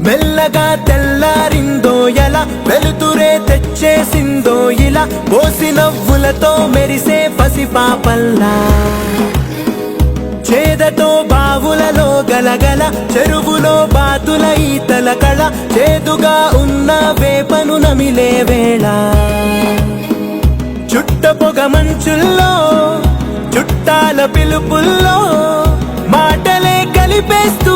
మెల్లగా తెల్లారిందో ఎలా వెలుతురే తెచ్చేసిందో ఇలా పోసి నవ్వులతో మెరిసే పసిపాపల్లా చేదతో బావులలో గలగల చెరువులో బాతుల ఈతల కళ చేదుగా ఉన్న వేపను నమిలే వేళ చుట్ట పొగ మంచుల్లో చుట్టాల పిలుపుల్లో మాటలే కలిపేస్తూ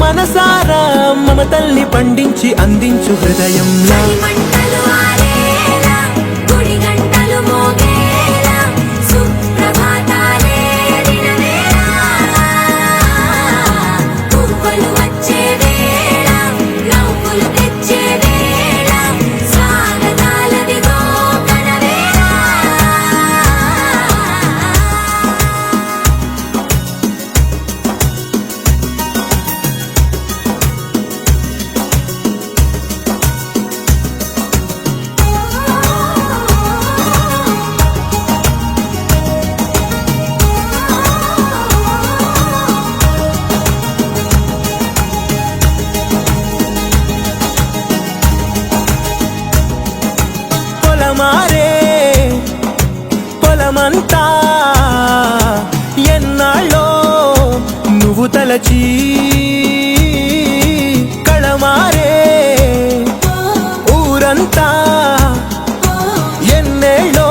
మనసారా మమతల్ని పండించి అందించు హృదయంలా మారే పొలమంతా ఎన్నాళ్ళో నువ్వు తలచి కళమారే ఊరంతా ఎన్నేళ్ళో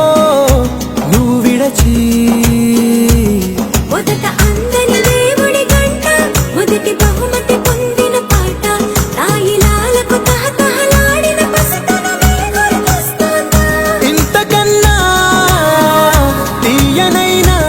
నువ్వు విడచి